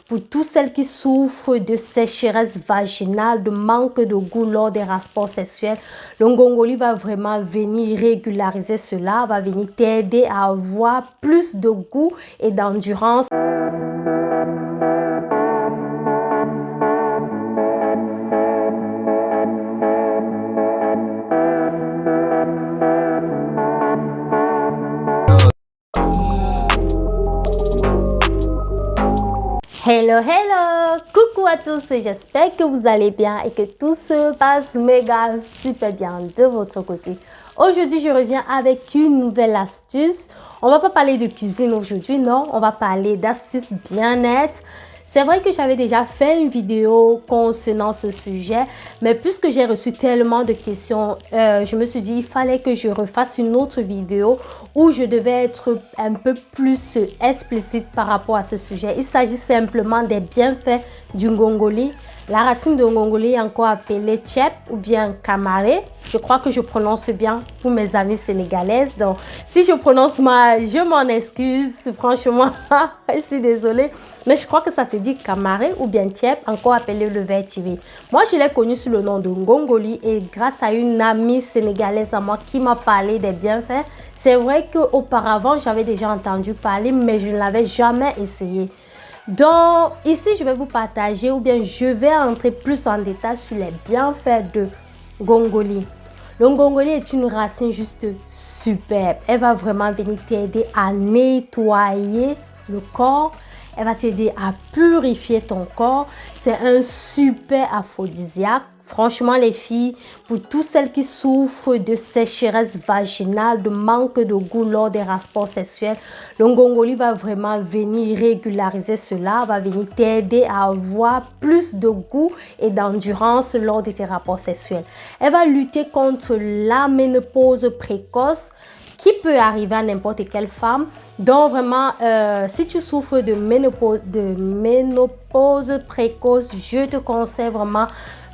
pour toutes celles qui souffrent de sécheresse vaginale, de manque de goût lors des rapports sexuels. Le ngongoli va vraiment venir régulariser cela, va venir t'aider à avoir plus de goût et d'endurance. Hello, hello! Coucou à tous, j'espère que vous allez bien et que tout se passe méga super bien de votre côté. Aujourd'hui, je reviens avec une nouvelle astuce. On va pas parler de cuisine aujourd'hui, non, on va parler d'astuces bien-être. C'est vrai que j'avais déjà fait une vidéo concernant ce sujet, mais puisque j'ai reçu tellement de questions, je me suis dit il fallait que je refasse une autre vidéo où je devais être un peu plus explicite par rapport à ce sujet. Il s'agit simplement des bienfaits du ngongoli. La racine de ngongoli est encore appelée tchep ou bien kamare. Je crois que je prononce bien pour mes amis sénégalaises. Donc, si je prononce mal, je m'en excuse. Franchement, je suis désolée. Mais je crois que ça se dit kamare ou bien tchep, encore appelé le vetiver. Moi, je l'ai connu sous le nom de ngongoli et grâce à une amie sénégalaise à moi qui m'a parlé des bienfaits. C'est vrai qu'auparavant, j'avais déjà entendu parler, mais je ne l'avais jamais essayé. Donc, ici, je vais vous partager ou bien je vais entrer plus en détail sur les bienfaits de ngongoli. Le ngongoli est une racine juste superbe. Elle va vraiment venir t'aider à nettoyer le corps. Elle va t'aider à purifier ton corps. C'est un super aphrodisiaque. Franchement, les filles, pour toutes celles qui souffrent de sécheresse vaginale, de manque de goût lors des rapports sexuels, le ngongoli va vraiment venir régulariser cela, va venir t'aider à avoir plus de goût et d'endurance lors de tes rapports sexuels. Elle va lutter contre la ménopause précoce qui peut arriver à n'importe quelle femme. Donc vraiment, si tu souffres de ménopause précoce, je te conseille vraiment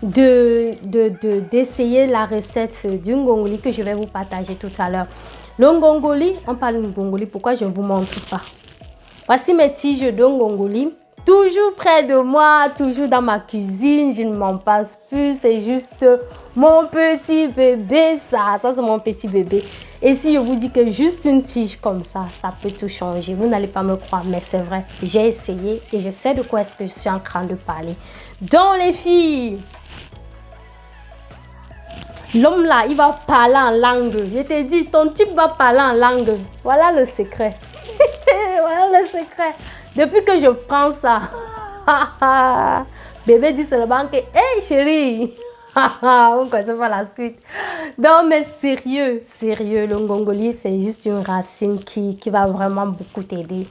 d'essayer la recette du ngongoli que je vais vous partager tout à l'heure. Le ngongoli, on parle de ngongoli, pourquoi je ne vous montre pas? Voici mes tiges de ngongoli. Toujours près de moi, toujours dans ma cuisine, je ne m'en passe plus, c'est juste mon petit bébé, ça c'est mon petit bébé. Et si je vous dis que juste une tige comme ça peut tout changer, vous n'allez pas me croire, mais c'est vrai, j'ai essayé et je sais de quoi est-ce que je suis en train de parler. Donc les filles, l'homme là, il va parler en langue, je t'ai dit, ton type va parler en langue, voilà le secret, voilà le secret. Depuis que je prends ça, bébé dit seulement que, hey chérie, on ne connaît pas la suite. Non mais sérieux, le ngongoli c'est juste une racine qui va vraiment beaucoup t'aider.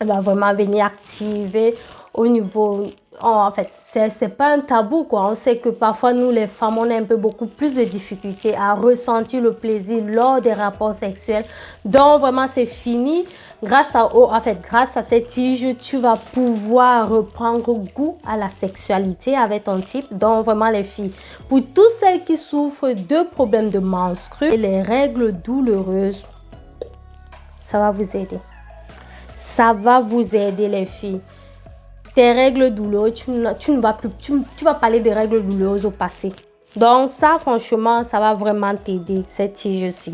Elle va vraiment venir activer au niveau... en fait, c'est pas un tabou quoi. On sait que parfois nous les femmes, on a un peu beaucoup plus de difficultés à ressentir le plaisir lors des rapports sexuels. Donc vraiment c'est fini. Grâce à cette tige, tu vas pouvoir reprendre goût à la sexualité avec ton type. Donc vraiment les filles, pour toutes celles qui souffrent de problèmes de menstrues et les règles douloureuses, ça va vous aider. Ça va vous aider les filles. Tes règles douloureuses, tu vas parler de règles douloureuses au passé. Donc ça franchement, ça va vraiment t'aider cette tige-ci.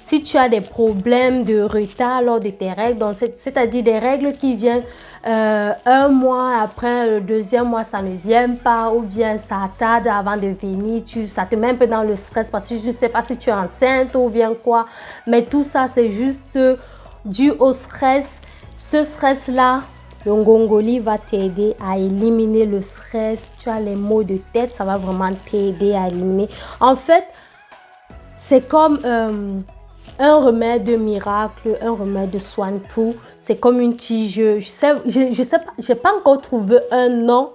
Si tu as des problèmes de retard lors de tes règles, c'est-à-dire des règles qui viennent un mois après, le deuxième mois ça ne vient pas ou bien ça tarde avant de venir, ça te met un peu dans le stress parce que je ne sais pas si tu es enceinte ou bien quoi. Mais tout ça c'est juste dû au stress. Ce stress-là, le ngongoli va t'aider à éliminer le stress. Tu as les maux de tête, ça va vraiment t'aider à éliminer. En fait, c'est comme un remède miracle, un remède de soigne-tout. C'est comme une tige. Je sais pas, j'ai pas encore trouvé un nom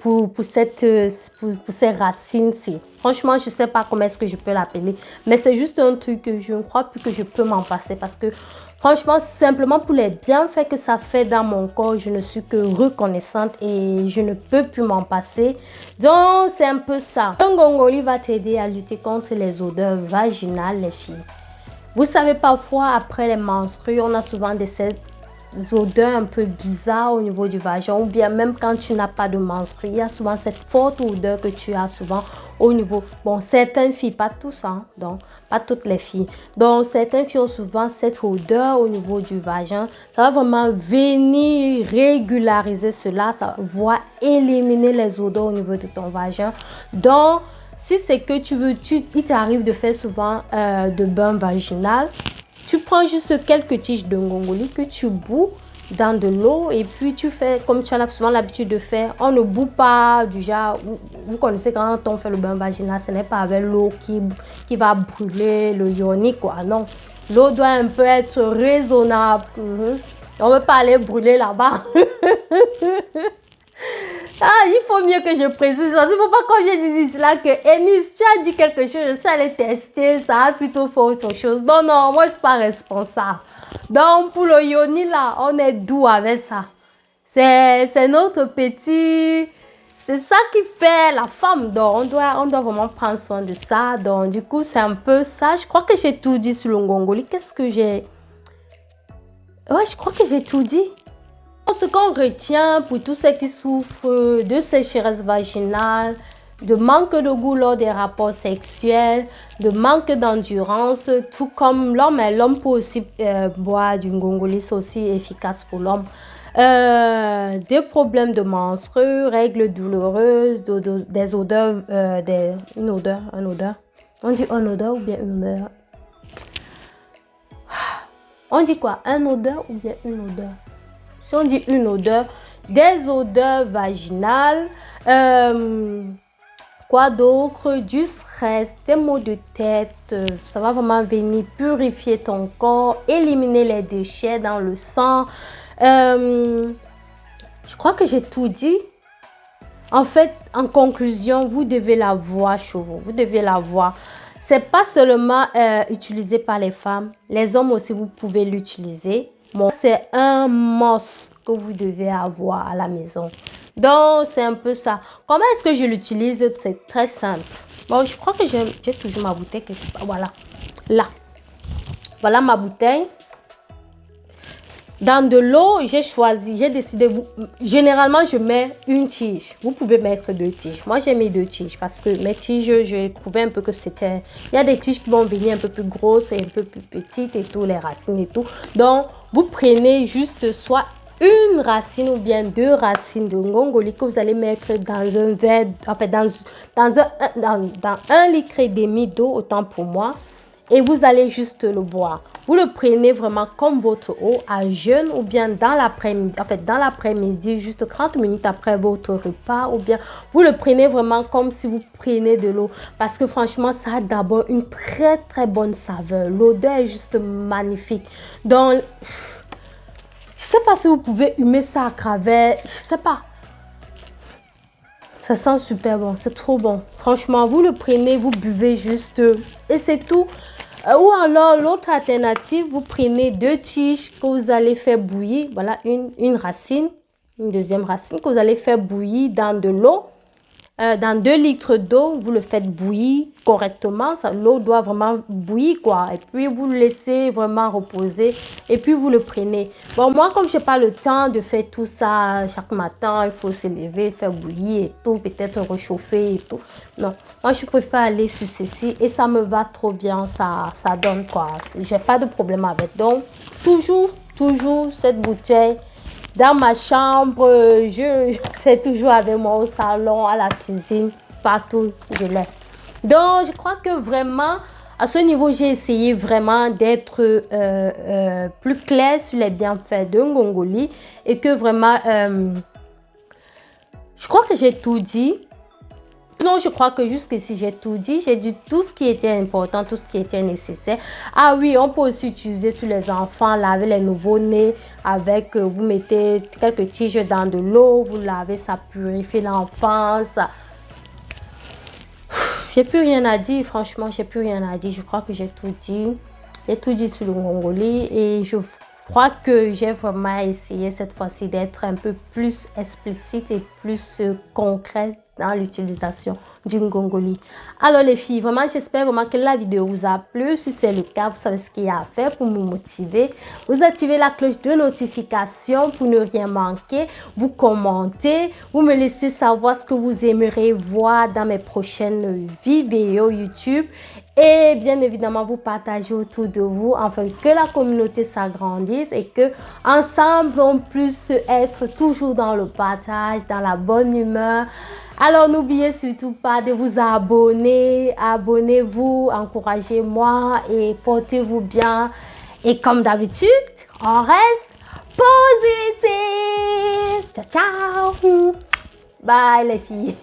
pour ces racines-ci. Franchement, je ne sais pas comment est-ce que je peux l'appeler. Mais c'est juste un truc que je ne crois plus que je peux m'en passer. Parce que franchement, simplement pour les bienfaits que ça fait dans mon corps, je ne suis que reconnaissante et je ne peux plus m'en passer. Donc, c'est un peu ça. Le ngongoli va t'aider à lutter contre les odeurs vaginales, les filles. Vous savez, parfois, après les menstrues, on a souvent odeurs un peu bizarres au niveau du vagin, ou bien même quand tu n'as pas de menstrues, il y a souvent cette forte odeur que tu as souvent au niveau, bon, certaines filles, pas tous, hein, donc pas toutes les filles, donc certaines filles ont souvent cette odeur au niveau du vagin. Ça va vraiment venir régulariser cela, ça va éliminer les odeurs au niveau de ton vagin. Donc si c'est que tu veux, il t'arrive de faire souvent de bain vaginal, tu prends juste quelques tiges de ngongoli que tu bous dans de l'eau et puis tu fais comme tu as souvent l'habitude de faire. On ne bout pas du genre, vous connaissez quand on fait le bain vaginal, ce n'est pas avec l'eau qui va brûler le yoni quoi, non. L'eau doit un peu être raisonnable. On ne veut pas aller brûler là-bas. Ah, il faut mieux que je précise. Il ne faut pas qu'on vienne dire ici là que Eunice, tu as dit quelque chose, je suis allée tester, ça a plutôt fait autre chose. Non, non, moi je ne suis pas responsable. Donc pour le yoni là, on est doux avec ça. C'est notre petit... C'est ça qui fait la femme. Donc on doit vraiment prendre soin de ça. Donc du coup, c'est un peu ça. Je crois que j'ai tout dit sur le ngongoli. Qu'est-ce que j'ai... Ouais, je crois que j'ai tout dit. Ce qu'on retient pour tous ceux qui souffrent de sécheresse vaginale, de manque de goût lors des rapports sexuels, de manque d'endurance, tout comme l'homme, l'homme peut aussi boire du ngongoli, c'est aussi efficace pour l'homme. Des problèmes de menstrues, règles douloureuses, des odeurs, une odeur. On dit une odeur ou bien une odeur? On dit quoi? Un odeur ou bien une odeur? Si on dit une odeur, des odeurs vaginales, quoi d'autre? Du stress, des maux de tête, ça va vraiment venir purifier ton corps, éliminer les déchets dans le sang. Je crois que j'ai tout dit. En fait, en conclusion, vous devez l'avoir chez vous. Vous devez l'avoir. C'est pas seulement utilisé par les femmes. Les hommes aussi, vous pouvez l'utiliser. Bon, c'est un must que vous devez avoir à la maison. Donc, c'est un peu ça. Comment est-ce que je l'utilise? C'est très simple. Bon, je crois que j'ai toujours ma bouteille quelque part. Voilà. Là. Voilà ma bouteille. Dans de l'eau, j'ai décidé, généralement je mets une tige. Vous pouvez mettre 2 tiges. Moi j'ai mis 2 tiges parce que mes tiges, j'ai trouvé un peu que c'était... Il y a des tiges qui vont venir un peu plus grosses et un peu plus petites et tout, les racines et tout. Donc vous prenez juste soit une racine ou bien 2 racines de ngongoli que vous allez mettre dans un verre, en fait dans 1,5 litre d'eau, autant pour moi. Et vous allez juste le boire. Vous le prenez vraiment comme votre eau à jeûne ou bien dans l'après-midi. En fait, dans l'après-midi, juste 30 minutes après votre repas. Ou bien vous le prenez vraiment comme si vous preniez de l'eau. Parce que franchement, ça a d'abord une très très bonne saveur. L'odeur est juste magnifique. Donc, je ne sais pas si vous pouvez humer ça à travers. Je ne sais pas. Ça sent super bon. C'est trop bon. Franchement, vous le prenez, vous buvez juste. Et c'est tout. Ou alors, l'autre alternative, vous prenez 2 tiges que vous allez faire bouillir. Voilà, une racine, une deuxième racine que vous allez faire bouillir dans de l'eau. Dans 2 litres d'eau, vous le faites bouillir correctement. L'eau doit vraiment bouillir, quoi. Et puis, vous le laissez vraiment reposer. Et puis, vous le prenez. Bon, moi, comme je n'ai pas le temps de faire tout ça chaque matin, il faut se lever, faire bouillir et tout, peut-être réchauffer et tout. Non, moi, je préfère aller sur ceci. Et ça me va trop bien. Ça donne, quoi. Je n'ai pas de problème avec. Donc, toujours cette bouteille dans ma chambre, c'est toujours avec moi au salon, à la cuisine, partout, je l'ai. Donc, je crois que vraiment, à ce niveau, j'ai essayé vraiment d'être plus claire sur les bienfaits de ngongoli et que vraiment, je crois que j'ai tout dit. Non, je crois que jusqu'ici, j'ai tout dit. J'ai dit tout ce qui était important, tout ce qui était nécessaire. Ah oui, on peut aussi utiliser sur les enfants, laver les nouveau-nés avec, vous mettez quelques tiges dans de l'eau, vous lavez, ça purifie l'enfant. J'ai plus rien à dire, franchement, j'ai plus rien à dire. Je crois que j'ai tout dit. J'ai tout dit sur le ngongoli et crois que j'ai vraiment essayé cette fois-ci d'être un peu plus explicite et plus concrète dans l'utilisation du Ngongoli. Alors les filles, vraiment j'espère vraiment que la vidéo vous a plu. Si c'est le cas, vous savez ce qu'il y a à faire pour me motiver. Vous activez la cloche de notification pour ne rien manquer. Vous commentez, vous me laissez savoir ce que vous aimeriez voir dans mes prochaines vidéos YouTube. Et bien évidemment, vous partagez autour de vous afin que la communauté s'agrandisse et que ensemble on puisse être toujours dans le partage, dans la bonne humeur. Alors n'oubliez surtout pas de vous abonner, abonnez-vous, encouragez-moi et portez-vous bien. Et comme d'habitude, on reste positif. Ciao, ciao. Bye les filles.